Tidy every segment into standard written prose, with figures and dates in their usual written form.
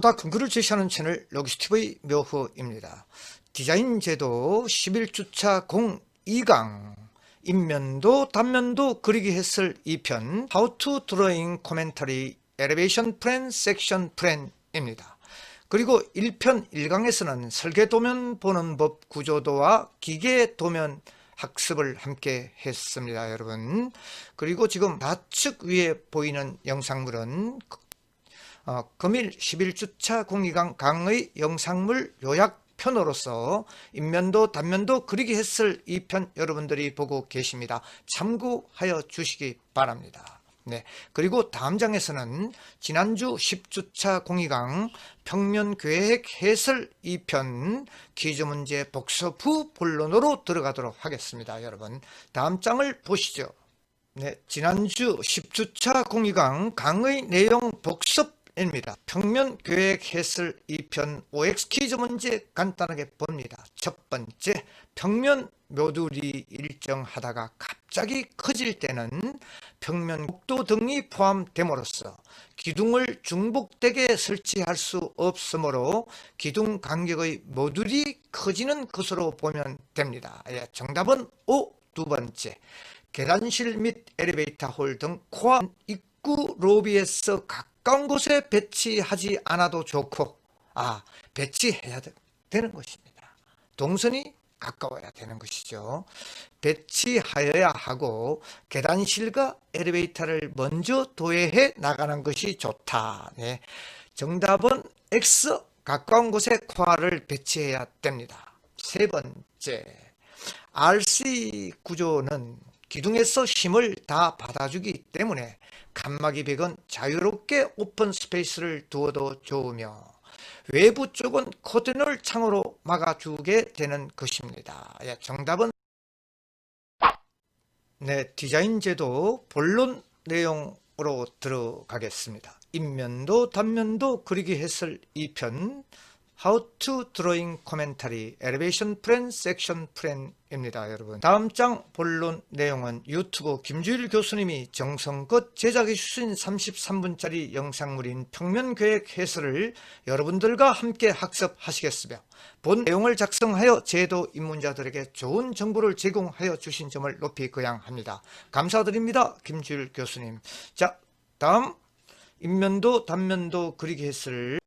근거를 제시하는 채널 로기스TV 묘후입니다. 디자인 제도 11주차 02강 인면도 단면도 그리기 해설 2편 How to Drawing Commentary Elevation Plan Section Plan입니다. 그리고 1편 1강에서는 설계도면 보는 법 구조도와 기계도면 학습을 함께 했습니다, 여러분. 그리고 지금 좌측 위에 보이는 영상물은 금일 11주차 공리강 강의 영상물 요약편으로서 인면도 단면도 그리기 해설 2편 여러분들이 보고 계십니다. 참고하여 주시기 바랍니다. 네, 그리고 다음 장에서는 지난주 10주차 공리강 평면 계획 해설 2편 퀴즈 문제 복습 후 본론으로 들어가도록 하겠습니다. 여러분, 다음 장을 보시죠. 네, 지난주 10주차 공리강 강의 내용 복습 입니다. 평면 계획 해설 2편 OX 퀴즈 문제 간단하게 봅니다. 첫 번째, 평면 모듈이 일정하다가 갑자기 커질 때는 평면 곡도 등이 포함됨으로써 기둥을 중복되게 설치할 수 없으므로 기둥 간격의 모듈이 커지는 것으로 보면 됩니다. 정답은 O. 두 번째, 계단실 및 엘리베이터 홀 등 코앞 입구 로비에서 가까운 곳에 배치하지 않아도 좋고, 배치해야 되는 것입니다. 동선이 가까워야 되는 것이죠. 배치하여야 하고 계단실과 엘리베이터를 먼저 도외해 나가는 것이 좋다. 네. 정답은 X, 가까운 곳에 코알을 배치해야 됩니다. 세 번째, RC 구조는 기둥에서 힘을 다 받아주기 때문에 칸막이 벽은 자유롭게 오픈 스페이스를 두어도 좋으며 외부 쪽은 커튼을 창으로 막아주게 되는 것입니다. 정답은 디자인 제도 본론 내용으로 들어가겠습니다. 인면도 단면도 그리기 해설 2편 How to Drawing Commentary Elevation Plan Section Plan입니다, 여러분. 다음 장 본론 내용은 유튜브 김주일 교수님이 정성껏 제작해 주신 33분짜리 영상물인 평면 계획 해설을 여러분들과 함께 학습하시겠으며 본 내용을 작성하여 제도 입문자들에게 좋은 정보를 제공하여 주신 점을 높이 거양합니다. 감사드립니다, 김주일 교수님. 자, 다음 인면도 단면도 그리기 해설.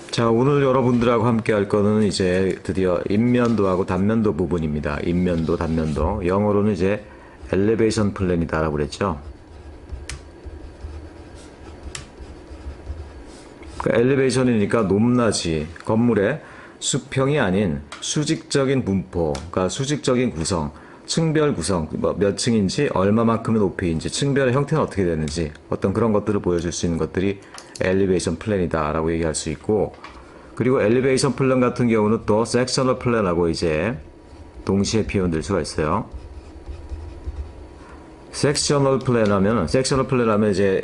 자, 오늘 여러분들하고 함께 할 거는 이제 드디어 인면도하고 단면도 부분입니다. 인면도, 단면도. 영어로는 이제 엘리베이션 플랜이다라고 그랬죠. 그러니까 엘리베이션이니까 높낮이, 건물의 수평이 아닌 수직적인 분포, 그러니까 수직적인 구성, 층별 구성, 몇 층인지, 얼마만큼의 높이인지, 층별의 형태는 어떻게 되는지, 어떤 그런 것들을 보여줄 수 있는 것들이 엘리베이션 플랜이다 라고 얘기할 수 있고, 그리고 엘리베이션 플랜 같은 경우는 또 섹셔널 플랜하고 이제 동시에 표현될 수가 있어요. 섹셔널 플랜 하면 이제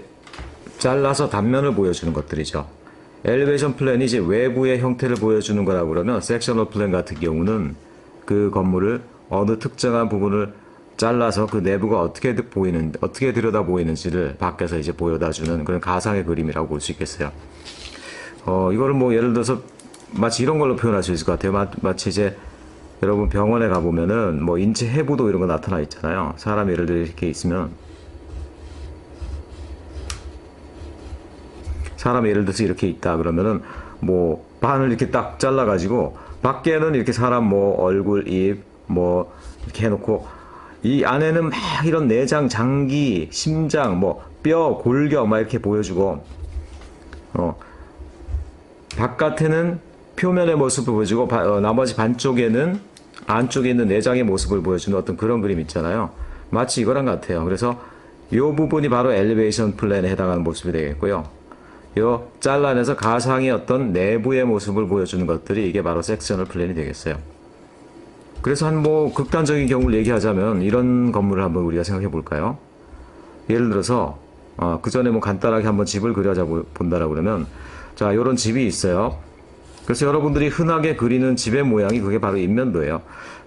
잘라서 단면을 보여주는 것들이죠. 엘리베이션 플랜이 이제 외부의 형태를 보여주는 거라고 그러면 섹셔널 플랜 같은 경우는 그 건물을 어느 특정한 부분을 잘라서 그 내부가 어떻게 들여다 보이는지를 밖에서 이제 보여다주는 그런 가상의 그림이라고 볼 수 있겠어요. 이거를 뭐 예를 들어서 마치 이런 걸로 표현할 수 있을 것 같아요. 마치 이제 여러분 병원에 가보면은 뭐 인체 해부도 이런 거 나타나 있잖아요. 사람 예를 들어 이렇게 있으면 사람 예를 들어서 이렇게 있다 그러면은 뭐 반을 이렇게 딱 잘라가지고 밖에는 이렇게 사람 뭐 얼굴, 입 뭐 이렇게 해놓고 이 안에는 막 이런 내장, 장기, 심장, 뭐 뼈, 골격 막 이렇게 보여주고 바깥에는 표면의 모습을 보여주고 나머지 반쪽에는 안쪽에 있는 내장의 모습을 보여주는 어떤 그런 그림 있잖아요. 마치 이거랑 같아요. 그래서 이 부분이 바로 엘리베이션 플랜에 해당하는 모습이 되겠고요. 요 잘라내서 가상의 어떤 내부의 모습을 보여주는 것들이 이게 바로 섹셔널 플랜이 되겠어요. 그래서 한 뭐 극단적인 경우를 얘기하자면 이런 건물을 한번 우리가 생각해 볼까요? 예를 들어서 그 전에 뭐 간단하게 한번 집을 그려자 본다라고 그러면 자, 요런 집이 있어요. 그래서 여러분들이 흔하게 그리는 집의 모양이 그게 바로 인면도예요.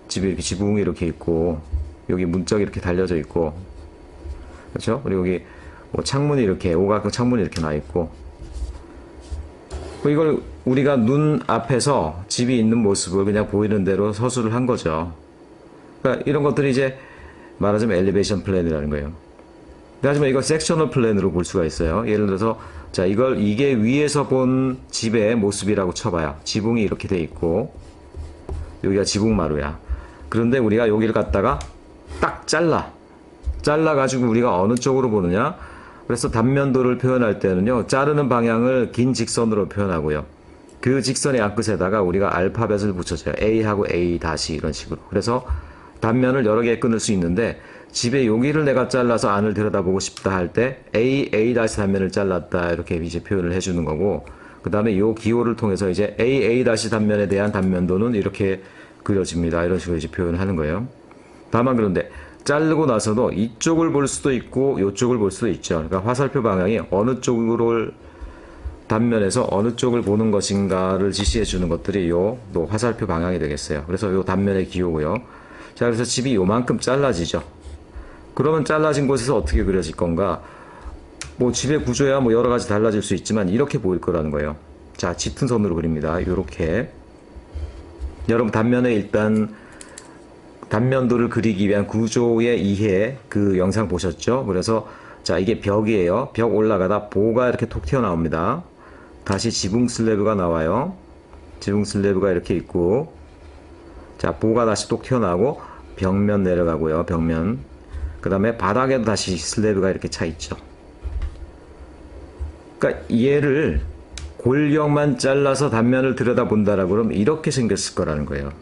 집이 이렇게 지붕이 이렇게 있고 여기 문짝이 이렇게 달려져 있고 그렇죠? 그리고 여기 뭐 창문이 이렇게 오각형 창문이 이렇게 나 있고 이걸 우리가 눈 앞에서 집이 있는 모습을 그냥 보이는 대로 서술을 한 거죠. 그러니까 이런 것들이 이제 말하자면 엘리베이션 플랜이라는 거예요. 하지만 이걸 섹셔널 플랜으로 볼 수가 있어요. 예를 들어서 자 이게 위에서 본 집의 모습이라고 쳐봐요. 지붕이 이렇게 돼 있고 여기가 지붕마루야. 그런데 우리가 여기를 갖다가 딱 잘라가지고 우리가 어느 쪽으로 보느냐. 그래서 단면도를 표현할 때는요. 자르는 방향을 긴 직선으로 표현하고요. 그 직선의 앞끝에다가 우리가 알파벳을 붙여줘요. A하고 A 다시 이런 식으로. 그래서 단면을 여러 개 끊을 수 있는데 집에 여기를 내가 잘라서 안을 들여다보고 싶다 할 때 A 다시 단면을 잘랐다 이렇게 이제 표현을 해주는 거고 그 다음에 이 기호를 통해서 이제 A 다시 단면에 대한 단면도는 이렇게 그려집니다. 이런 식으로 이제 표현을 하는 거예요. 다만 그런데 자르고 나서도 이쪽을 볼 수도 있고 이쪽을 볼 수도 있죠. 그러니까 화살표 방향이 어느 쪽으로 단면에서 어느 쪽을 보는 것인가를 지시해 주는 것들이 요 화살표 방향이 되겠어요. 그래서 요 단면의 기호고요. 자, 그래서 집이 요만큼 잘라지죠. 그러면 잘라진 곳에서 어떻게 그려질 건가? 뭐 집의 구조야 뭐 여러 가지 달라질 수 있지만 이렇게 보일 거라는 거예요. 자, 짙은 선으로 그립니다. 요렇게. 여러분 단면에 일단 단면도를 그리기 위한 구조의 이해 그 영상 보셨죠? 그래서 자 이게 벽이에요. 벽 올라가다 보가 이렇게 톡 튀어나옵니다. 다시 지붕 슬래브가 나와요. 지붕 슬래브가 이렇게 있고 자 보가 다시 톡 튀어나오고 벽면 내려가고요. 벽면 그 다음에 바닥에도 다시 슬래브가 이렇게 차 있죠. 그러니까 얘를 골격만 잘라서 단면을 들여다본다라고 그러면 이렇게 생겼을 거라는 거예요.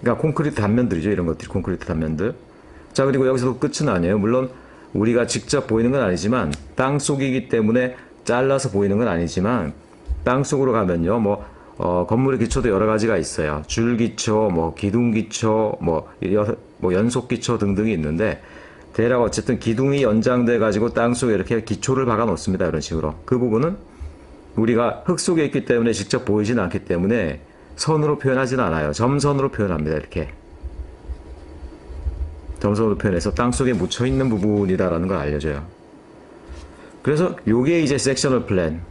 그러니까 콘크리트 단면들이죠. 이런 것들이 콘크리트 단면들. 자 그리고 여기서도 끝은 아니에요. 물론 우리가 직접 보이는 건 아니지만 땅속이기 때문에 잘라서 보이는 건 아니지만 땅속으로 가면요. 건물의 기초도 여러 가지가 있어요. 줄기초, 기둥기초, 연속기초 등등이 있는데 대략 어쨌든 기둥이 연장돼 가지고 땅속에 이렇게 기초를 박아 놓습니다. 이런 식으로. 그 부분은 우리가 흙 속에 있기 때문에 직접 보이진 않기 때문에 선으로 표현하진 않아요. 점선으로 표현합니다. 이렇게. 점선으로 표현해서 땅속에 묻혀있는 부분이다라는 걸 알려줘요. 그래서 요게 이제 섹셔널 플랜.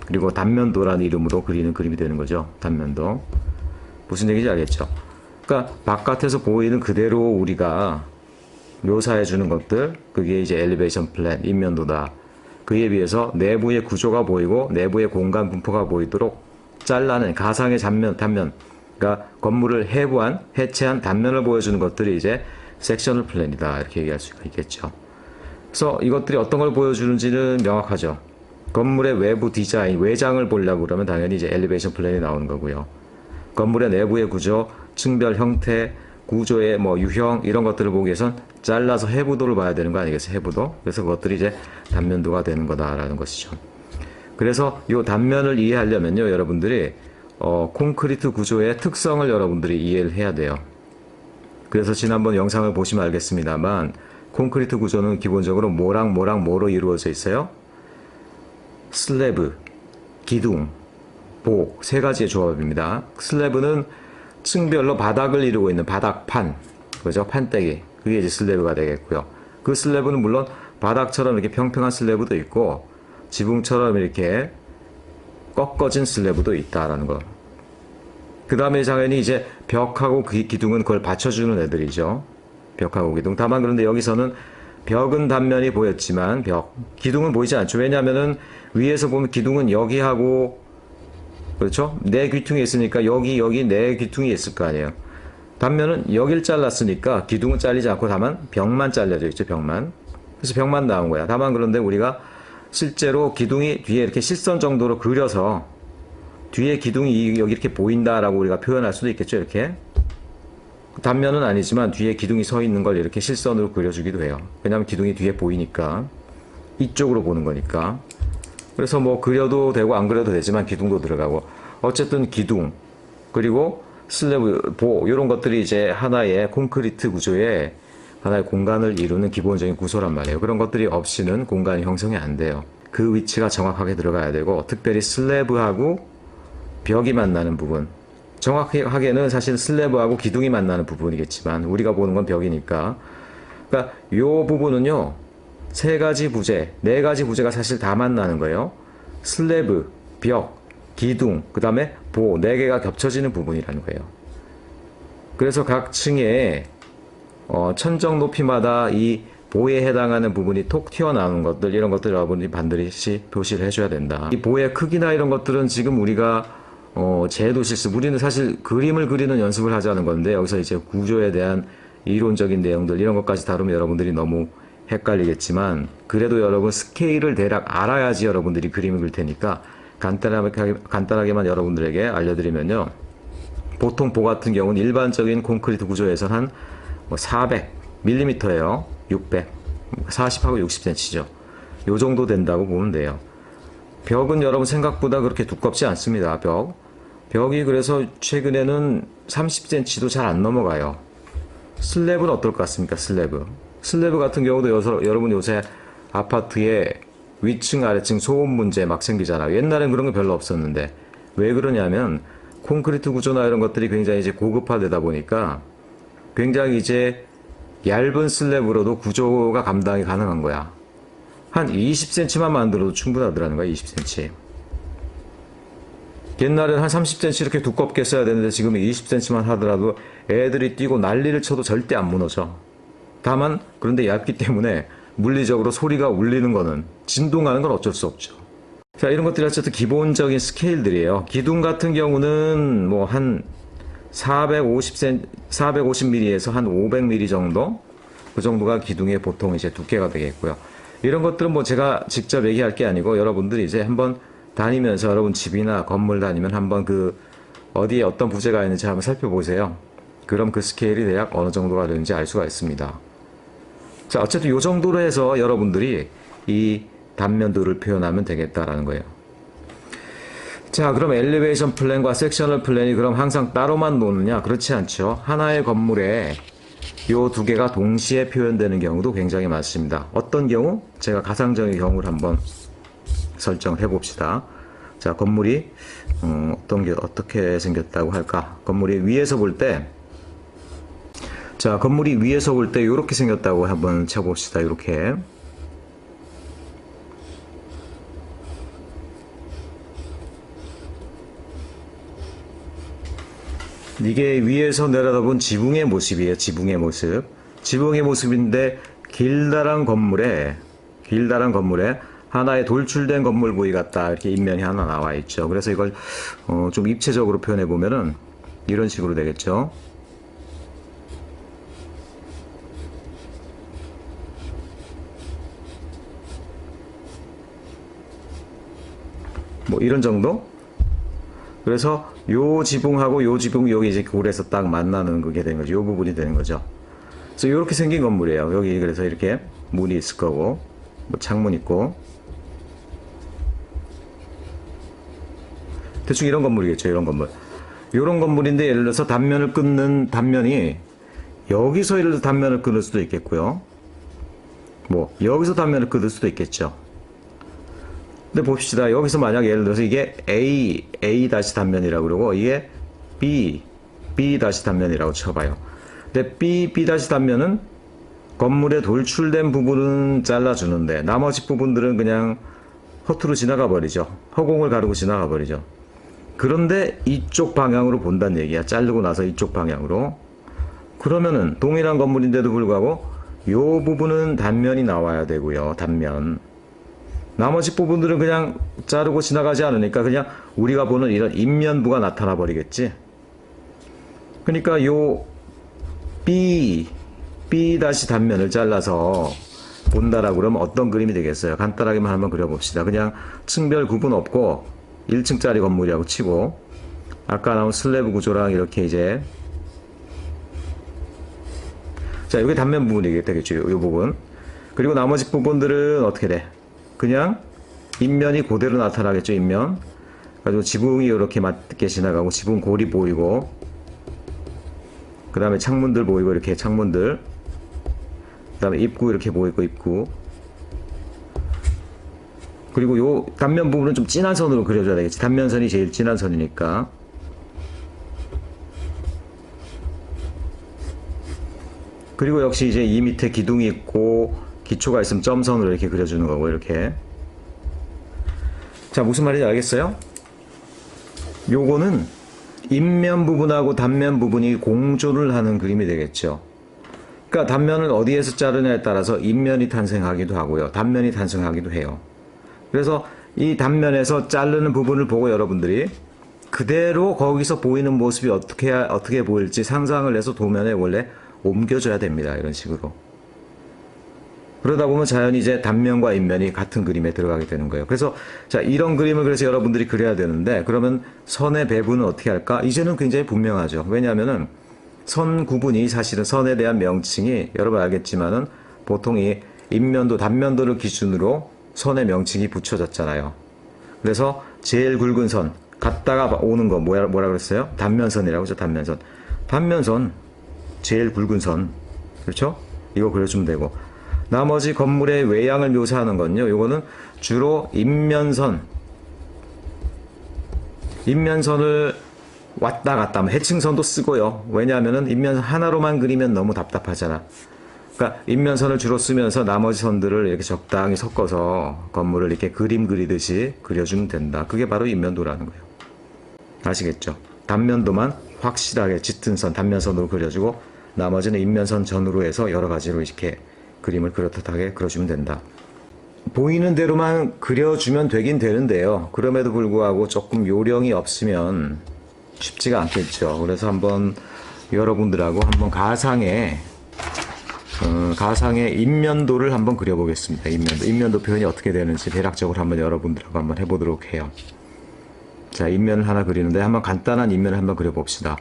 그리고 단면도라는 이름으로 그리는 그림이 되는 거죠. 단면도. 무슨 얘기인지 알겠죠? 그러니까 바깥에서 보이는 그대로 우리가 묘사해 주는 것들, 그게 이제 엘리베이션 플랜, 인면도다. 그에 비해서 내부의 구조가 보이고 내부의 공간 분포가 보이도록 잘라낸 가상의 단면, 그러니까 건물을 해체한 단면을 보여주는 것들이 이제 섹셔널 플랜이다. 이렇게 얘기할 수가 있겠죠. 그래서 이것들이 어떤 걸 보여주는지는 명확하죠. 건물의 외부 디자인, 외장을 보려고 그러면 당연히 이제 엘리베이션 플랜이 나오는 거고요. 건물의 내부의 구조, 층별 형태, 구조의 유형 이런 것들을 보기 위해선 잘라서 해부도를 봐야 되는 거 아니겠어요? 해부도. 그래서 그것들이 이제 단면도가 되는 거다라는 것이죠. 그래서 이 단면을 이해하려면요, 여러분들이 콘크리트 구조의 특성을 여러분들이 이해를 해야 돼요. 그래서 지난번 영상을 보시면 알겠습니다만 콘크리트 구조는 기본적으로 뭐로 이루어져 있어요? 슬래브, 기둥, 보 세 가지의 조합입니다. 슬래브는 층별로 바닥을 이루고 있는 바닥판, 그죠? 판때기. 그게 이제 슬래브가 되겠고요. 그 슬래브는 물론 바닥처럼 이렇게 평평한 슬래브도 있고 지붕처럼 이렇게 꺾어진 슬래브도 있다라는 거. 그 다음에 당연히 이제 벽하고 기둥은 그걸 받쳐주는 애들이죠. 벽하고 기둥. 다만 그런데 여기서는 벽은 단면이 보였지만 기둥은 보이지 않죠. 왜냐하면은 위에서 보면 기둥은 여기하고 그렇죠? 내 귀퉁이 있으니까 여기 내 귀퉁이 있을 거 아니에요. 단면은 여길 잘랐으니까 기둥은 잘리지 않고 다만 벽만 잘려져 있죠. 벽만. 그래서 벽만 나온 거야. 다만 그런데 우리가 실제로 기둥이 뒤에 이렇게 실선 정도로 그려서 뒤에 기둥이 여기 이렇게 보인다라고 우리가 표현할 수도 있겠죠. 이렇게. 단면은 아니지만 뒤에 기둥이 서 있는 걸 이렇게 실선으로 그려주기도 해요. 왜냐하면 기둥이 뒤에 보이니까. 이쪽으로 보는 거니까. 그래서 그려도 되고 안 그려도 되지만 기둥도 들어가고. 어쨌든 기둥, 그리고 슬래브, 이런 것들이 이제 하나의 콘크리트 구조의 하나의 공간을 이루는 기본적인 구조란 말이에요. 그런 것들이 없이는 공간이 형성이 안 돼요. 그 위치가 정확하게 들어가야 되고, 특별히 슬래브하고 벽이 만나는 부분. 정확하게는 사실 슬래브하고 기둥이 만나는 부분이겠지만, 우리가 보는 건 벽이니까, 그러니까 요 부분은요, 세 가지 부재, 네 가지 부재가 사실 다 만나는 거예요. 슬래브, 벽, 기둥, 그 다음에 보, 네 개가 겹쳐지는 부분이라는 거예요. 그래서 각 층에 천정 높이마다 이 보에 해당하는 부분이 톡 튀어나오는 것들, 이런 것들 여러분이 반드시 표시를 해줘야 된다. 이 보의 크기나 이런 것들은 지금 우리가 제도 실습, 우리는 사실 그림을 그리는 연습을 하자는 건데, 여기서 이제 구조에 대한 이론적인 내용들 이런 것까지 다루면 여러분들이 너무 헷갈리겠지만, 그래도 여러분 스케일을 대략 알아야지 여러분들이 그림을 그릴 테니까 간단하게만 여러분들에게 알려드리면요, 보통 보 같은 경우는 일반적인 콘크리트 구조에서 한 400mm예요. 600, 40하고 60cm죠. 요 정도 된다고 보면 돼요. 벽은 여러분 생각보다 그렇게 두껍지 않습니다. 벽이 그래서 최근에는 30cm도 잘 안 넘어가요. 슬랩은 어떨 것 같습니까? 슬래브 같은 경우도 여러분 요새 아파트에 위층 아래층 소음 문제 막 생기잖아요. 옛날엔 그런 거 별로 없었는데, 왜 그러냐면 콘크리트 구조나 이런 것들이 굉장히 이제 고급화되다 보니까 굉장히 이제 얇은 슬랩으로도 구조가 감당이 가능한 거야. 한 20cm만 만들어도 충분하더라는 거야. 20cm. 옛날엔 한 30cm 이렇게 두껍게 써야 되는데 지금은 20cm만 하더라도 애들이 뛰고 난리를 쳐도 절대 안 무너져. 다만 그런데 얇기 때문에 물리적으로 소리가 울리는 거는, 진동하는 건 어쩔 수 없죠. 자, 이런 것들이 어쨌든 기본적인 스케일들이에요. 기둥 같은 경우는 뭐 한 450mm에서 한 500mm 정도? 그 정도가 기둥의 보통 이제 두께가 되겠고요. 이런 것들은 뭐 제가 직접 얘기할 게 아니고 여러분들이 이제 한번 다니면서, 여러분 집이나 건물 다니면 한번 그 어디에 어떤 부재가 있는지 한번 살펴보세요. 그럼 그 스케일이 대략 어느 정도가 되는지 알 수가 있습니다. 자, 어쨌든 이 정도로 해서 여러분들이 이 단면도를 표현하면 되겠다라는 거예요. 자, 그럼 엘리베이션 플랜과 섹셔널 플랜이 그럼 항상 따로만 노느냐? 그렇지 않죠. 하나의 건물에 요 두 개가 동시에 표현되는 경우도 굉장히 많습니다. 어떤 경우? 제가 가상적인 경우를 한번 설정을 해봅시다. 자, 건물이 어떻게 생겼다고 할까? 건물이 위에서 볼 때, 자, 건물이 위에서 볼 때 이렇게 생겼다고 한번 쳐봅시다. 이렇게. 이게 위에서 내려다본 지붕의 모습이에요. 지붕의 모습. 지붕의 모습인데 길다란 건물에 하나의 돌출된 건물 부위 같다, 이렇게 인면이 하나 나와 있죠. 그래서 이걸 좀 입체적으로 표현해 보면은 이런 식으로 되겠죠. 뭐 이런 정도? 그래서 요 지붕하고 요 지붕, 여기 이제 골에서 딱 만나는 그게 되는 거죠. 요 부분이 되는 거죠. 그래서 이렇게 생긴 건물이에요. 여기 그래서 이렇게 문이 있을 거고, 뭐 창문 있고, 대충 이런 건물이겠죠. 이런 건물. 이런 건물인데 예를 들어서 단면을 끊는 단면이 여기서 예를 들어서 단면을 끊을 수도 있겠고요. 뭐 여기서 단면을 끊을 수도 있겠죠. 근데 봅시다. 여기서 만약 예를 들어서 이게 A 다시 단면이라고 그러고 이게 B 다시 단면이라고 쳐봐요. 근데 B 다시 단면은 건물의 돌출된 부분은 잘라주는데 나머지 부분들은 그냥 허투루 지나가 버리죠. 허공을 가르고 지나가 버리죠. 그런데 이쪽 방향으로 본다는 얘기야. 자르고 나서 이쪽 방향으로. 그러면은 동일한 건물인데도 불구하고 요 부분은 단면이 나와야 되고요. 단면. 나머지 부분들은 그냥 자르고 지나가지 않으니까 그냥 우리가 보는 이런 인면부가 나타나 버리겠지. 그러니까 요 B 다시 단면을 잘라서 본다라고 그러면 어떤 그림이 되겠어요? 간단하게만 한번 그려봅시다. 그냥 층별 구분 없고 1층짜리 건물이라고 치고, 아까 나온 슬래브 구조랑 이렇게 이제, 자, 여기 단면 부분이 되겠죠. 이 부분. 그리고 나머지 부분들은 어떻게 돼? 그냥 인면이 그대로 나타나겠죠. 인면. 가지고 지붕이 이렇게 맞게 지나가고, 지붕 골이 보이고, 그 다음에 창문들 보이고, 이렇게 창문들. 그 다음에 입구 이렇게 보이고, 입구. 그리고 요 단면 부분은 좀 진한 선으로 그려줘야 되겠지. 단면선이 제일 진한 선이니까. 그리고 역시 이제 이 밑에 기둥이 있고 기초가 있으면 점선으로 이렇게 그려주는 거고, 이렇게. 자, 무슨 말인지 알겠어요? 요거는 입면 부분하고 단면 부분이 공존을 하는 그림이 되겠죠. 그러니까 단면을 어디에서 자르냐에 따라서 입면이 탄생하기도 하고요. 단면이 탄생하기도 해요. 그래서 이 단면에서 자르는 부분을 보고 여러분들이 그대로 거기서 보이는 모습이 어떻게 보일지 상상을 해서 도면에 원래 옮겨줘야 됩니다. 이런 식으로. 그러다 보면 자연히 이제 단면과 입면이 같은 그림에 들어가게 되는 거예요. 그래서 자, 이런 그림을 그래서 여러분들이 그려야 되는데, 그러면 선의 배분은 어떻게 할까? 이제는 굉장히 분명하죠. 왜냐하면은 선 구분이 사실은 선에 대한 명칭이 여러분 알겠지만은 보통 이 입면도 단면도를 기준으로 선의 명칭이 붙여졌잖아요. 그래서 제일 굵은 선 갔다가 오는 거 뭐라 그랬어요? 단면선이라고 하죠. 단면선. 단면선 제일 굵은 선, 그렇죠? 이거 그려주면 되고, 나머지 건물의 외양을 묘사하는 건요, 이거는 주로 입면선을 왔다 갔다 하면 해칭선도 쓰고요. 왜냐하면은 입면선 하나로만 그리면 너무 답답하잖아. 그러니까 입면선을 주로 쓰면서 나머지 선들을 이렇게 적당히 섞어서 건물을 이렇게 그림 그리듯이 그려주면 된다. 그게 바로 입면도라는 거예요. 아시겠죠? 단면도만 확실하게 짙은 선, 단면선으로 그려주고 나머지는 입면선 전후로 해서 여러 가지로 이렇게 그림을 그렇듯하게 그려주면 된다. 보이는 대로만 그려주면 되긴 되는데요. 그럼에도 불구하고 조금 요령이 없으면 쉽지가 않겠죠. 그래서 한번 여러분들하고 한번 가상의 입면도를 한번 그려보겠습니다. 입면도 표현이 어떻게 되는지 대략적으로 한번 여러분들하고 한번 해보도록 해요. 자, 입면을 하나 그리는데 한번 간단한 입면을 한번 그려봅시다.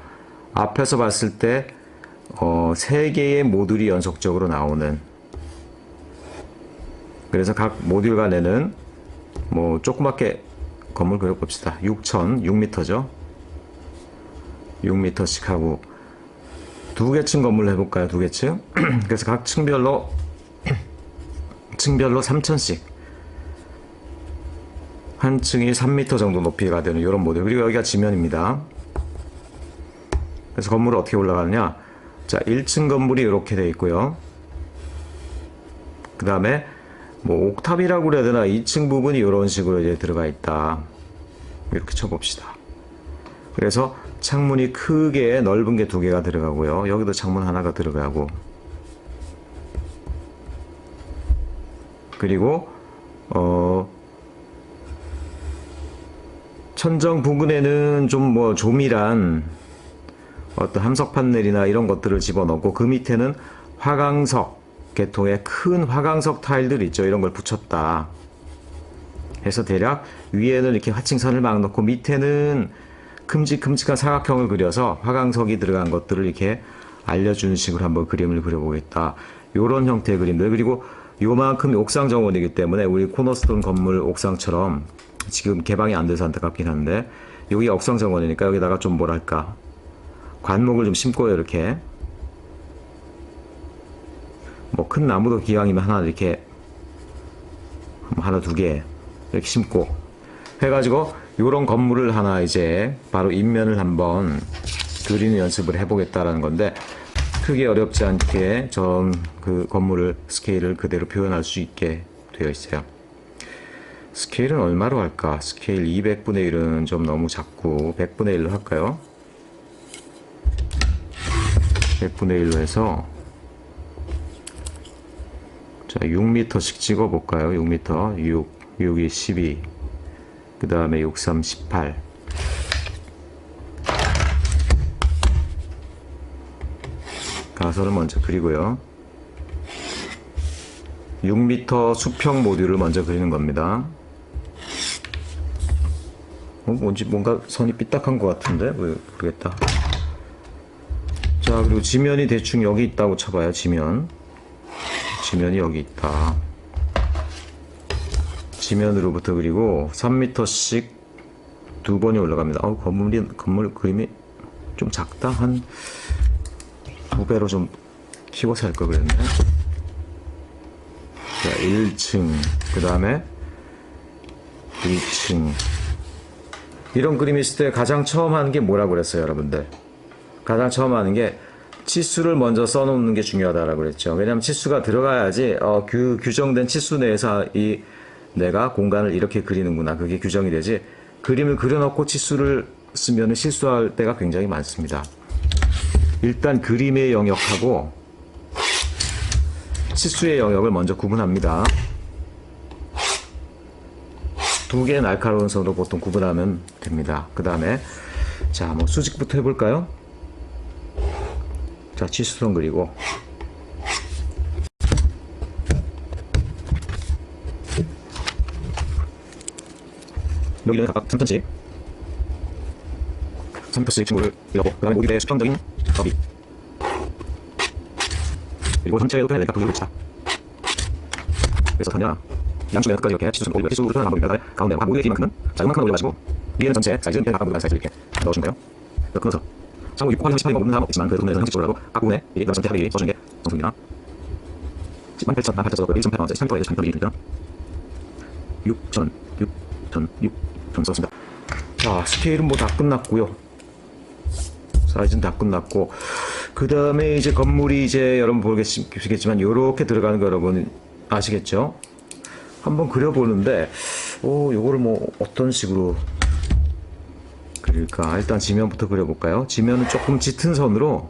앞에서 봤을 때 3개의 모듈이 연속적으로 나오는, 그래서 각 모듈 간에는 뭐 조그맣게 건물 그려봅시다. 6m죠. 6m씩 하고 2개층 건물을 해볼까요? 2개층. 그래서 각 층별로 3층씩 한 층이 3m 정도 높이가 되는 이런 모델. 그리고 여기가 지면입니다. 그래서 건물을 어떻게 올라가느냐? 자, 1층 건물이 이렇게 되어 있고요. 그 다음에 뭐 옥탑이라고 그래야 되나? 2층 부분이 이런 식으로 이제 들어가 있다. 이렇게 쳐봅시다. 그래서 창문이 크게 넓은 게 2개가 들어가고요. 여기도 창문 하나가 들어가고, 그리고 천정 부근에는 좀 뭐 조밀한 어떤 함석 판넬이나 이런 것들을 집어넣고, 그 밑에는 화강석 계통의 큰 화강석 타일들 있죠. 이런 걸 붙였다 해서 대략 위에는 이렇게 하층선을 막 넣고 밑에는 큼직큼직한 사각형을 그려서 화강석이 들어간 것들을 이렇게 알려주는 식으로 한번 그림을 그려보겠다. 요런 형태의 그림들. 그리고 요만큼 옥상 정원이기 때문에 우리 코너스톤 건물 옥상처럼 지금 개방이 안 돼서 안타깝긴 한데, 여기 옥상 정원이니까 여기다가 좀 뭐랄까 관목을 좀 심고요. 이렇게 뭐 큰 나무도 기왕이면 하나 이렇게 하나 2개 이렇게 심고 해가지고 요런 건물을 하나 이제 바로 입면을 한번 그리는 연습을 해보겠다라는 건데, 크게 어렵지 않게 전 그 건물을 스케일을 그대로 표현할 수 있게 되어 있어요. 스케일은 얼마로 할까? 스케일 200분의 1은 좀 너무 작고 100분의 1로 할까요? 100분의 1로 해서 자, 6m씩 찍어 볼까요? 6m, 6이 12, 그 다음에 6, 3, 18. 가설을 먼저 그리고요. 6m 수평 모듈을 먼저 그리는 겁니다. 뭔가 선이 삐딱한 것 같은데? 왜 모르겠다. 자, 그리고 지면이 대충 여기 있다고 쳐봐요. 지면이 여기 있다. 지면으로부터 그리고 3m씩 2번이 올라갑니다. 건물 그림이 좀 작다. 한 2배로 좀 키워서 할 걸 그랬네. 자, 1층, 그 다음에 2층. 이런 그림이 있을 때 가장 처음 하는 게 뭐라고 그랬어요, 여러분들? 가장 처음 하는 게 치수를 먼저 써놓는 게 중요하다라고 그랬죠. 왜냐하면 치수가 들어가야지 규정된 치수 내에서 이 내가 공간을 이렇게 그리는구나, 그게 규정이 되지. 그림을 그려놓고 치수를 쓰면 실수할 때가 굉장히 많습니다. 일단 그림의 영역하고 치수의 영역을 먼저 구분합니다. 두 개의 날카로운 선으로 보통 구분하면 됩니다. 그 다음에 자, 뭐 수직부터 해볼까요? 자, 치수선 그리고 여기는 각각 3cm 3m씩 친구를 이라고, 그 다음에 모듈의 수평적인 너비, 그리고 전체의 높이를 내가 두개를 치다. 그래서 전혀 양쪽 면까지 이렇게 치수선 모듈과 치수로 표현한 방법입니다. 가운데 모듈의 길이만큼은 자, 이만큼만 올려가지고 위에는 전체 사이즈는 각각 모듈 사이즈를 이렇게 넣어주면 돼요. 그래서 참고 6 곱하기 38인 거 없는 사람 없지만 그래도 동네에서 형식적으로 하고 각 부분에 이 전체 합의 써주는 게 정석입니다. 108,000, 1,800 1.8만원짜리 3m에 3m이니까 6,000, 6,000, 6,000 썼습니다. 자, 스케일은 뭐 다 끝났고요. 사이즈는 다 끝났고, 그 다음에 이제 건물이 이제 여러분 보시겠지만 요렇게 들어가는 거 여러분 아시겠죠? 한번 그려보는데 요거를 뭐 어떤 식으로 그릴까? 일단 지면부터 그려볼까요? 지면은 조금 짙은 선으로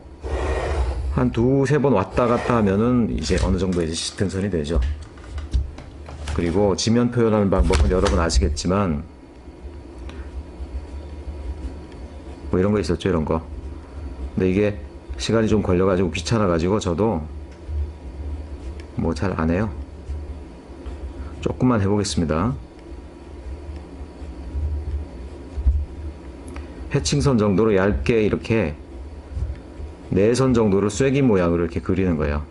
한 두세 번 왔다 갔다 하면은 이제 어느 정도 이제 짙은 선이 되죠. 그리고 지면 표현하는 방법은 여러분 아시겠지만 뭐 이런 거 있었죠, 이런 거. 근데 이게 시간이 좀 걸려가지고 귀찮아가지고 저도 뭐 잘 안 해요. 조금만 해보겠습니다. 해칭선 정도로 얇게 이렇게 4선 정도를 쐐기 모양으로 이렇게 그리는 거예요.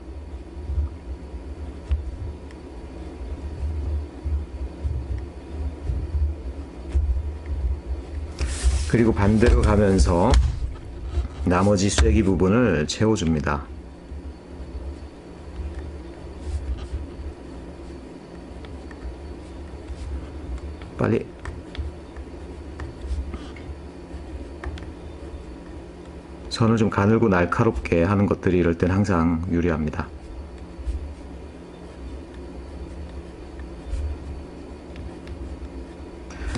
그리고 반대로 가면서 나머지 쐐기 부분을 채워줍니다. 빨리. 선을 좀 가늘고 날카롭게 하는 것들이 이럴 땐 항상 유리합니다.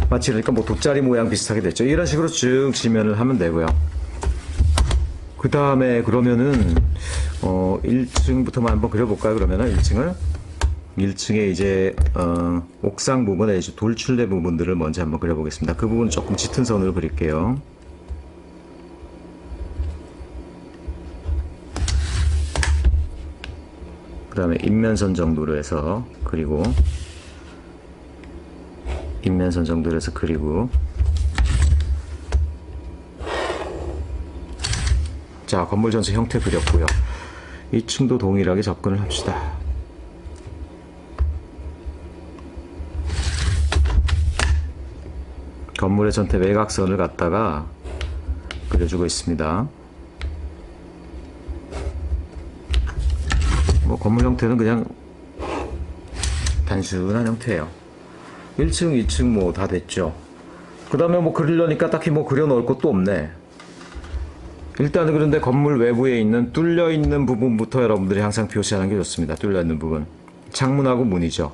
마치 그러니까 뭐 돗자리 모양 비슷하게 됐죠. 이런 식으로 쭉 지면을 하면 되고요. 그 다음에 그러면은 1층부터만 한번 그려볼까요? 그러면은 1층에 이제 옥상 부분에 이제 돌출대 부분들을 먼저 한번 그려보겠습니다. 그 부분 조금 짙은 선으로 그릴게요. 그 다음에 인면선 정도로 해서 그리고 인면선 정도로 해서 그리고 자, 건물 전체 형태 그렸고요. 2층도 동일하게 접근을 합시다. 건물의 전체 외곽선을 갖다가 그려주고 있습니다. 뭐 건물 형태는 그냥 단순한 형태예요. 1층, 2층 뭐 다 됐죠. 그 다음에 뭐 그리려니까 딱히 뭐 그려 넣을 것도 없네. 일단은 그런데 건물 외부에 있는 뚫려 있는 부분부터 여러분들이 항상 표시하는 게 좋습니다. 뚫려 있는 부분. 창문하고 문이죠.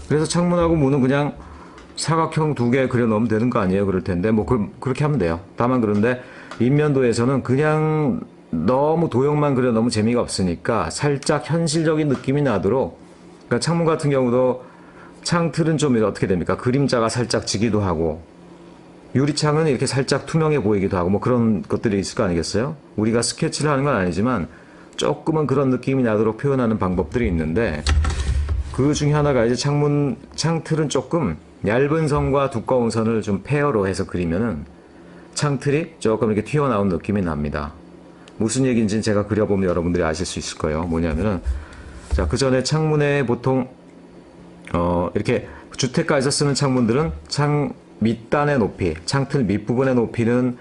그래서 창문하고 문은 그냥 사각형 2개 그려 넣으면 되는 거 아니에요? 그럴 텐데 뭐 그렇게 하면 돼요. 다만 그런데 인면도에서는 그냥 너무 도형만 그려 넣으면 재미가 없으니까 살짝 현실적인 느낌이 나도록, 그러니까 창문 같은 경우도 창틀은 좀 어떻게 됩니까? 그림자가 살짝 지기도 하고 유리창은 이렇게 살짝 투명해 보이기도 하고 뭐 그런 것들이 있을 거 아니겠어요? 우리가 스케치를 하는 건 아니지만 조금은 그런 느낌이 나도록 표현하는 방법들이 있는데, 그 중에 하나가 이제 창틀은 조금 얇은 선과 두꺼운 선을 좀 페어로 해서 그리면은 창틀이 조금 이렇게 튀어나온 느낌이 납니다. 무슨 얘기인지는 제가 그려보면 여러분들이 아실 수 있을 거예요. 뭐냐면은, 자, 그 전에 창문에 보통 이렇게 주택가에서 쓰는 창문들은 창 밑단의 높이, 창틀 밑부분의 높이는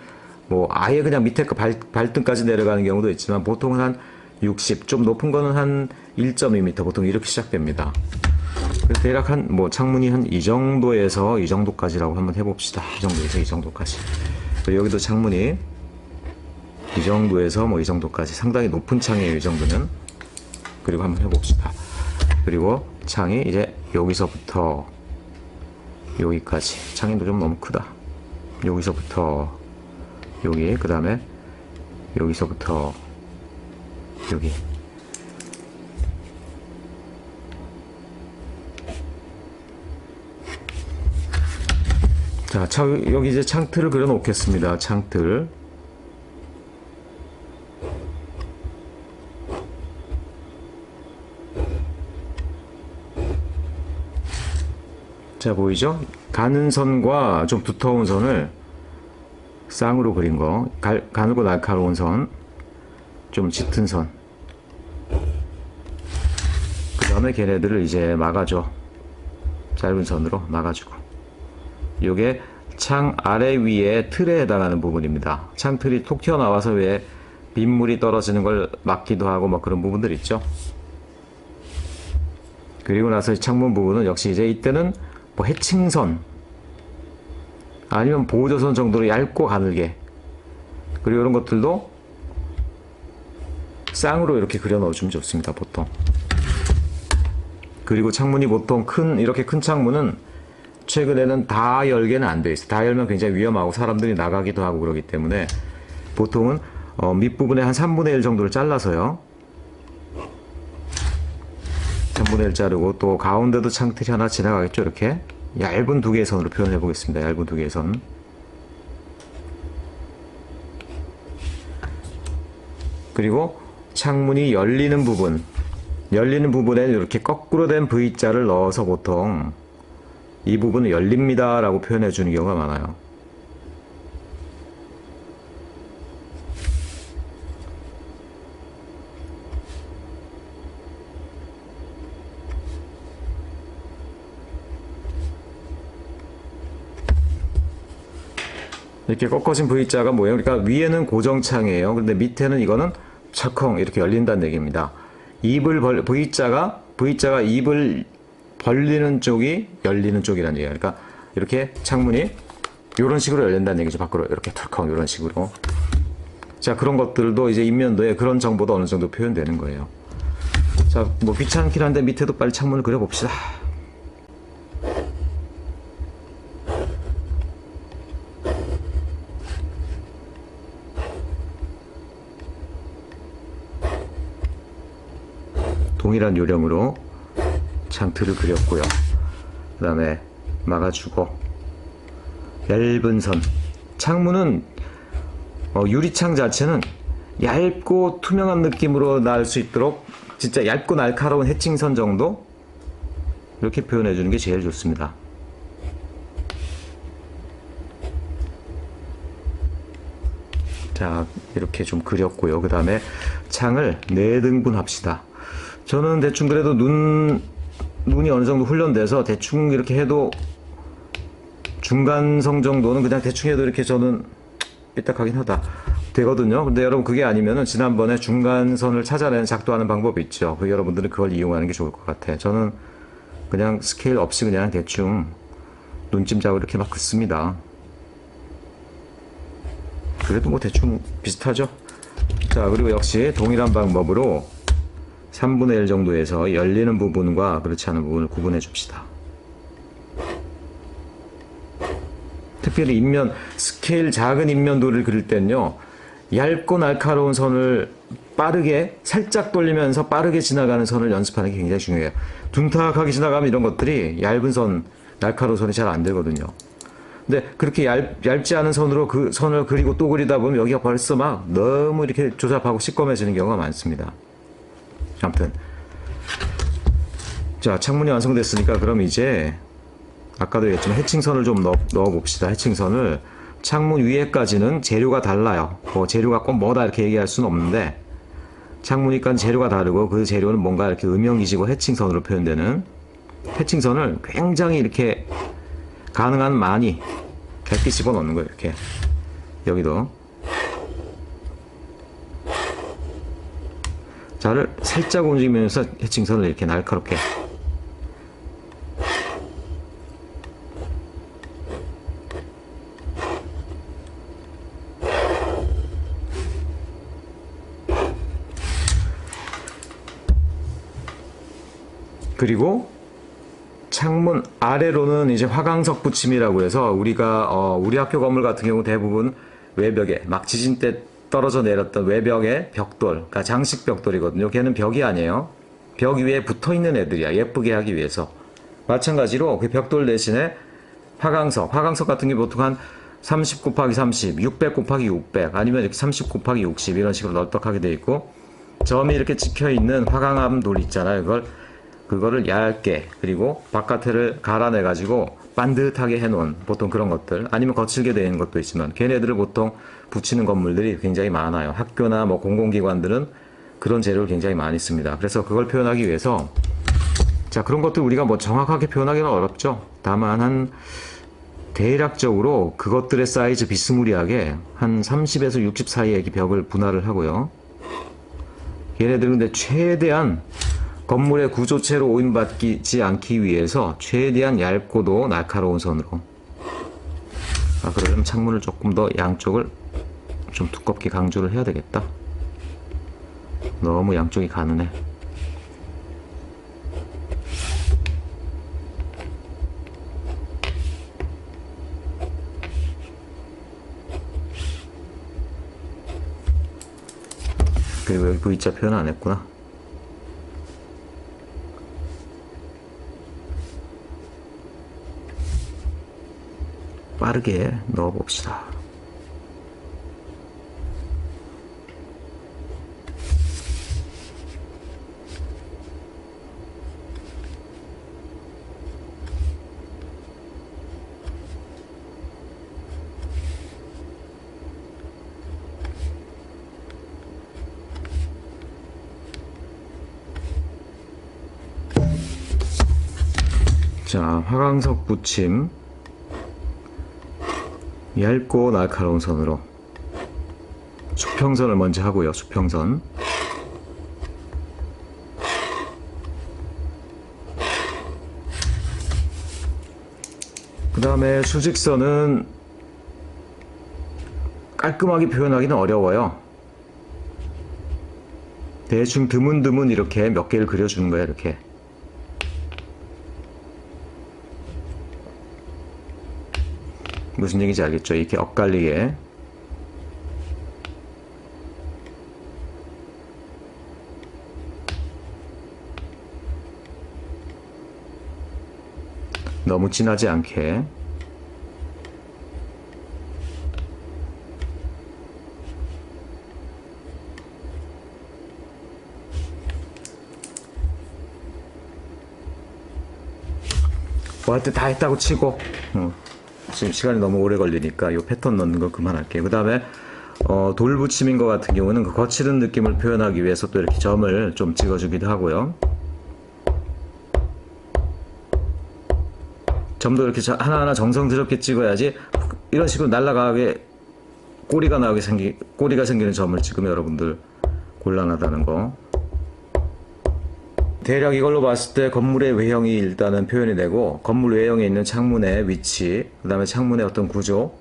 뭐 아예 그냥 밑에 발등까지 내려가는 경우도 있지만 보통은 한 60, 좀 높은 거는 한 1.2m 보통 이렇게 시작됩니다. 그래서 대략 한 뭐 창문이 한 이 정도에서 이 정도까지라고 한번 해봅시다. 이 정도에서 이 정도까지. 그리고 여기도 창문이 이 정도에서 뭐 이 정도까지 상당히 높은 창이에요, 이 정도는. 그리고 한번 해봅시다. 그리고 창이 이제 여기서부터 여기까지. 창이 좀 너무 크다. 여기서부터 여기, 그 다음에 여기서부터 여기. 자, 여기 이제 창틀을 그려 놓겠습니다. 창틀. 자, 보이죠? 가는 선과 좀 두터운 선을 쌍으로 그린 거. 가늘고 날카로운 선, 좀 짙은 선. 그 다음에 걔네들을 이제 막아줘. 짧은 선으로 막아주고. 요게 창 아래 위에 틀에 해당하는 부분입니다. 창틀이 톡 튀어나와서 왜 빗물이 떨어지는 걸 막기도 하고 뭐 그런 부분들 있죠. 그리고 나서 창문 부분은 역시 이제 이때는 뭐 해칭선 아니면 보조선 정도로 얇고 가늘게, 그리고 이런 것들도 쌍으로 이렇게 그려 넣어주면 좋습니다, 보통. 그리고 창문이 보통 이렇게 큰 창문은 최근에는 다 열게는 안 돼 있어요. 다 열면 굉장히 위험하고 사람들이 나가기도 하고 그러기 때문에 보통은 밑부분에 한 3분의 1 정도를 잘라서요. 3분의 1 자르고, 또 가운데도 창틀이 하나 지나가겠죠. 이렇게 얇은 두 개의 선으로 표현해 보겠습니다. 얇은 두 개의 선. 그리고 창문이 열리는 부분에 이렇게 거꾸로 된 V자를 넣어서 보통 이 부분은 열립니다 라고 표현해 주는 경우가 많아요. 이렇게 꺾어진 V자가 뭐예요? 그러니까 위에는 고정창이에요. 근데 밑에는 이거는 철컹 이렇게 열린다는 얘기입니다. V자가 입을 벌리는 쪽이 열리는 쪽이라는 얘기예요. 그러니까 이렇게 창문이 이런 식으로 열린다는 얘기죠. 밖으로 이렇게 털컹 이런 식으로. 자, 그런 것들도 이제 인면도에 그런 정보도 어느 정도 표현되는 거예요. 자, 뭐 귀찮긴 한데 밑에도 빨리 창문을 그려봅시다. 동일한 요령으로 창틀을 그렸고요. 그 다음에 막아주고, 얇은 선. 창문은 유리창 자체는 얇고 투명한 느낌으로 날 수 있도록 진짜 얇고 날카로운 해칭선 정도 이렇게 표현해 주는 게 제일 좋습니다. 자, 이렇게 좀 그렸고요. 그 다음에 창을 4등분 합시다. 저는 대충 그래도 눈이 어느 정도 훈련돼서 대충 이렇게 해도 중간성 정도는 그냥 대충 해도 이렇게 저는 삐딱하긴 하다 되거든요. 근데 여러분 그게 아니면은 지난번에 중간선을 찾아내는 작도하는 방법이 있죠. 여러분들은 그걸 이용하는 게 좋을 것 같아. 저는 그냥 스케일 없이 그냥 대충 눈찜자고 이렇게 막 긋습니다. 그래도 뭐 대충 비슷하죠. 자, 그리고 역시 동일한 방법으로 3분의 1 정도에서 열리는 부분과 그렇지 않은 부분을 구분해 줍시다. 특별히 스케일 작은 인면도를 그릴 때는요, 얇고 날카로운 선을 빠르게 살짝 돌리면서 빠르게 지나가는 선을 연습하는 게 굉장히 중요해요. 둔탁하게 지나가면 이런 것들이 얇은 선, 날카로운 선이 잘 안 되거든요. 근데 그렇게 얇지 않은 선으로 그 선을 그리고 또 그리다 보면 여기가 벌써 막 너무 이렇게 조잡하고 시꺼매지는 경우가 많습니다. 아무튼 자, 창문이 완성됐으니까 그럼 이제 아까도 얘기했지만 해칭선을 좀 넣어 봅시다. 해칭선을 창문 위에까지는 재료가 달라요. 뭐 재료가 꼭 뭐다 이렇게 얘기할 수는 없는데 창문이니까 재료가 다르고 그 재료는 뭔가 이렇게 음영이지고 해칭선으로 표현되는 해칭선을 굉장히 이렇게 가능한 많이 얇게 집어 넣는 거예요. 이렇게 여기도 자를 살짝 움직이면서 해칭선을 이렇게 날카롭게 그리고 창문 아래로는 이제 화강석 붙임이라고 해서 우리가 우리 학교 건물 같은 경우 대부분 외벽에 막 지진 때 떨어져 내렸던 외벽에 벽돌, 그러니까 장식 벽돌이거든요. 걔는 벽이 아니에요. 벽 위에 붙어 있는 애들이야. 예쁘게 하기 위해서. 마찬가지로 그 벽돌 대신에 화강석 같은 게 보통 한 30 곱하기 30, 600 곱하기 600, 아니면 이렇게 30 곱하기 60 이런 식으로 널떡하게 돼 있고, 점이 이렇게 찍혀 있는 화강암 돌 있잖아요. 그거를 얇게, 그리고 바깥을 갈아내 가지고 반듯하게 해놓은 보통 그런 것들, 아니면 거칠게 되어 있는 것도 있지만 걔네들을 보통 붙이는 건물들이 굉장히 많아요. 학교나 뭐 공공기관들은 그런 재료를 굉장히 많이 씁니다. 그래서 그걸 표현하기 위해서, 자, 그런 것들 우리가 뭐 정확하게 표현하기는 어렵죠. 다만 한 대략적으로 그것들의 사이즈 비스무리하게 한 30에서 60 사이의 벽을 분할을 하고요. 얘네들은 근데 최대한 건물의 구조체로 오인받지 않기 위해서 최대한 얇고도 날카로운 선으로. 그러려면 창문을 조금 더 양쪽을 좀 두껍게 강조를 해야 되겠다. 너무 양쪽이 가느네. 그리고 여기 V자 표현 안 했구나. 빠르게 넣어봅시다. 자, 화강석 붙임 얇고 날카로운 선으로 수평선을 먼저 하고요. 수평선. 그 다음에 수직선은 깔끔하게 표현하기는 어려워요. 대충 드문드문 이렇게 몇 개를 그려주는 거예요. 이렇게. 무슨 얘기인지 알겠죠? 이렇게 엇갈리게. 너무 진하지 않게. 뭐 할 때 다 했다고 치고 지금 시간이 너무 오래 걸리니까 이 패턴 넣는 거 그만할게요. 그 다음에 돌 붙임인 것 같은 경우는 그 거칠은 느낌을 표현하기 위해서 또 이렇게 점을 좀 찍어주기도 하고요. 점도 이렇게 하나하나 정성스럽게 찍어야지 이런 식으로 날아가게 꼬리가 생기는 점을 찍으면 여러분들 곤란하다는 거. 대략 이걸로 봤을 때 건물의 외형이 일단은 표현이 되고, 건물 외형에 있는 창문의 위치, 그 다음에 창문의 어떤 구조,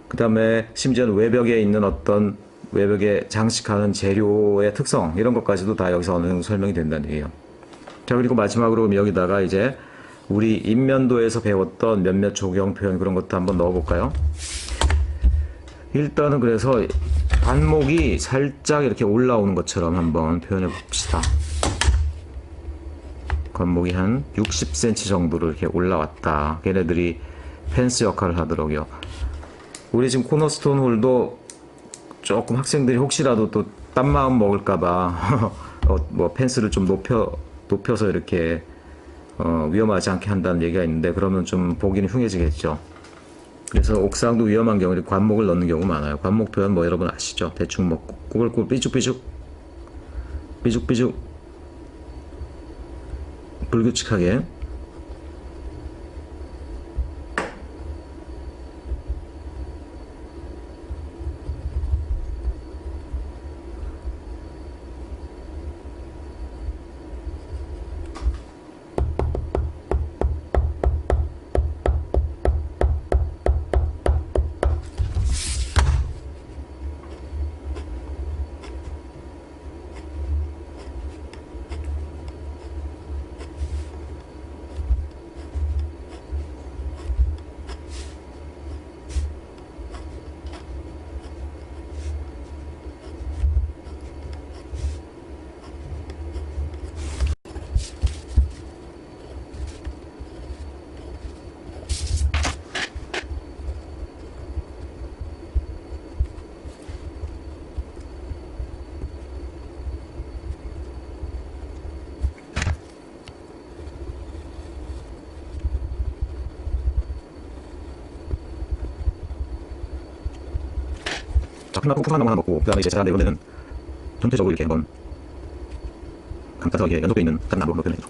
그 다음에 심지어는 외벽에 있는 어떤 외벽에 장식하는 재료의 특성, 이런 것까지도 다 여기서 어느 정도 설명이 된다는 얘기예요. 자, 그리고 마지막으로 여기다가 이제 우리 인면도에서 배웠던 몇몇 조경 표현 그런 것도 한번 넣어볼까요? 일단은 그래서 반목이 살짝 이렇게 올라오는 것처럼 한번 표현해 봅시다. 건목이 한 60cm 정도로 이렇게 올라왔다. 걔네들이 펜스 역할을 하더라고요. 우리 지금 코너스톤 홀도 조금 학생들이 혹시라도 또 딴 마음 먹을까봐 뭐 펜스를 좀 높여서 이렇게 위험하지 않게 한다는 얘기가 있는데, 그러면 좀 보기는 흉해지겠죠. 그래서 옥상도 위험한 경우에 관목을 넣는 경우가 많아요. 관목 표현 뭐 여러분 아시죠? 대충 뭐 꾸불꾸불 삐죽삐죽 불규칙하게. 편하고 푸짐한 나무 하나 먹고 그다음에 이제 제가 네 번째는 전체적으로 이렇게 한번 감싸서 연속도 있는 단 나무로 표현해줘.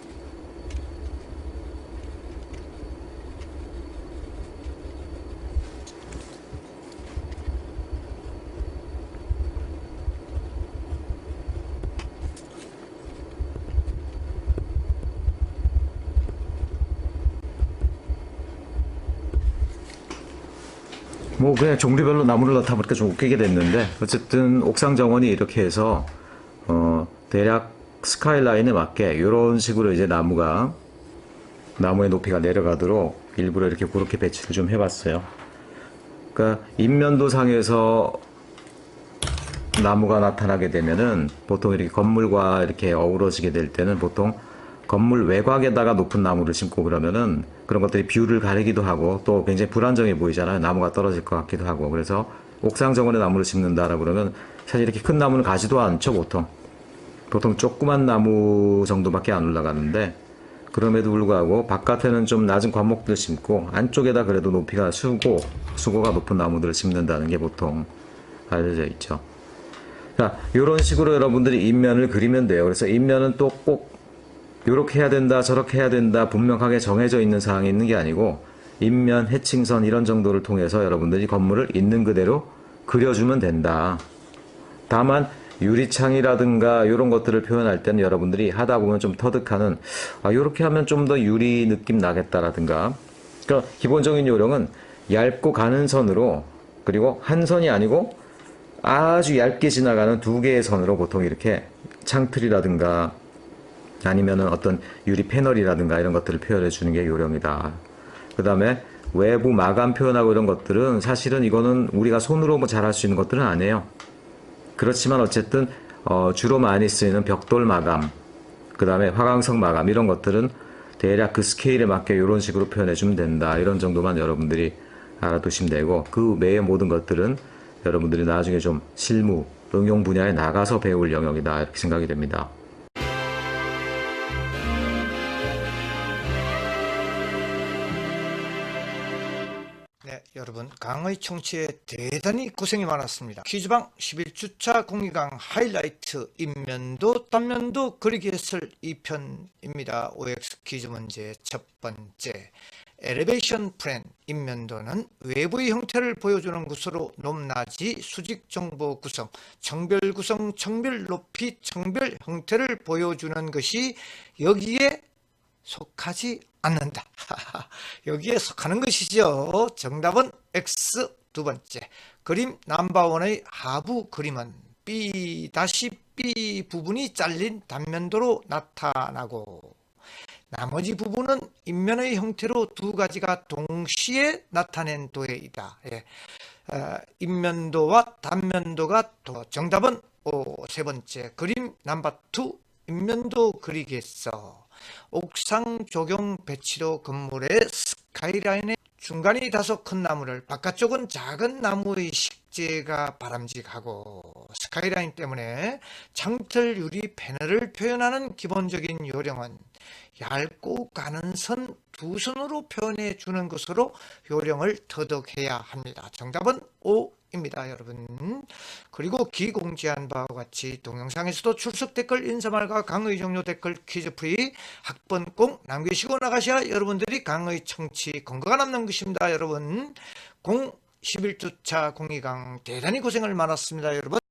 뭐 그냥 종류별로 나무를 넣다 보니까 좀 웃기게 됐는데 어쨌든 옥상 정원이 이렇게 해서 대략 스카이라인에 맞게 이런 식으로 이제 나무의 높이가 내려가도록 일부러 이렇게 그렇게 배치를 좀 해봤어요. 그러니까 인면도상에서 나무가 나타나게 되면은 보통 이렇게 건물과 이렇게 어우러지게 될 때는 보통 건물 외곽에다가 높은 나무를 심고 그러면은 그런 것들이 뷰를 가리기도 하고 또 굉장히 불안정해 보이잖아요. 나무가 떨어질 것 같기도 하고. 그래서 옥상 정원에 나무를 심는다라고 그러면 사실 이렇게 큰 나무는 가지도 않죠, 보통. 보통 조그만 나무 정도밖에 안 올라가는데 그럼에도 불구하고 바깥에는 좀 낮은 과목들 심고 안쪽에다 그래도 높이가 수고가 높은 나무들을 심는다는 게 보통 알려져 있죠. 자, 이런 식으로 여러분들이 인면을 그리면 돼요. 그래서 인면은 또 꼭 이렇게 해야 된다, 저렇게 해야 된다, 분명하게 정해져 있는 사항이 있는 게 아니고 인면, 해칭선 이런 정도를 통해서 여러분들이 건물을 있는 그대로 그려주면 된다. 다만 유리창이라든가 이런 것들을 표현할 때는 여러분들이 하다 보면 좀 터득하는 이렇게 하면 좀 더 유리 느낌 나겠다라든가. 그러니까 기본적인 요령은 얇고 가는 선으로 그리고 한 선이 아니고 아주 얇게 지나가는 두 개의 선으로 보통 이렇게 창틀이라든가 아니면은 어떤 유리 패널이라든가 이런 것들을 표현해 주는 게 요령이다. 그 다음에 외부 마감 표현하고 이런 것들은 사실은 이거는 우리가 손으로 뭐 잘 할 수 있는 것들은 아니에요. 그렇지만 어쨌든 주로 많이 쓰이는 벽돌 마감, 그 다음에 화강석 마감 이런 것들은 대략 그 스케일에 맞게 이런 식으로 표현해 주면 된다. 이런 정도만 여러분들이 알아두시면 되고 그 외의 모든 것들은 여러분들이 나중에 좀 실무, 응용 분야에 나가서 배울 영역이다. 이렇게 생각이 됩니다. 네, 여러분 강의 청취에 대단히 고생이 많았습니다. 퀴즈방 11주차 공유강 하이라이트 인면도 단면도 그리기 해설 2편입니다. OX 퀴즈 문제 첫 번째, 엘리베이션 플랜 인면도는 외부의 형태를 보여주는 것으로 높낮이, 수직 정보 구성, 청별 구성, 청별 높이, 청별 형태를 보여주는 것이 여기에 속하지 않는다. 여기에 속하는 것이죠. 정답은 X. 두 번째, 그림 넘버원의 하부 그림은 B-B 부분이 잘린 단면도로 나타나고 나머지 부분은 인면의 형태로 두 가지가 동시에 나타낸 도해이다. 예. 인면도와 단면도가 정답은 세 번째, 그림 넘버 2 인면도 그리겠어. 옥상 조경 배치로 건물의 스카이라인의 중간이 다소 큰 나무를 바깥쪽은 작은 나무의 식재가 바람직하고 스카이라인 때문에 창틀 유리 패널을 표현하는 기본적인 요령은 얇고 가는 선 두 선으로 표현해 주는 것으로 요령을 터득해야 합니다. 정답은 O입니다, 여러분. 그리고 기공지한 바와 같이 동영상에서도 출석 댓글, 인사말과 강의 종료 댓글, 퀴즈 프리 학번 꼭 남기시고 나가셔야 여러분들이 강의 청취 근거가 남는 것입니다. 여러분 11주차 공익강 대단히 고생을 많았습니다. 여러분.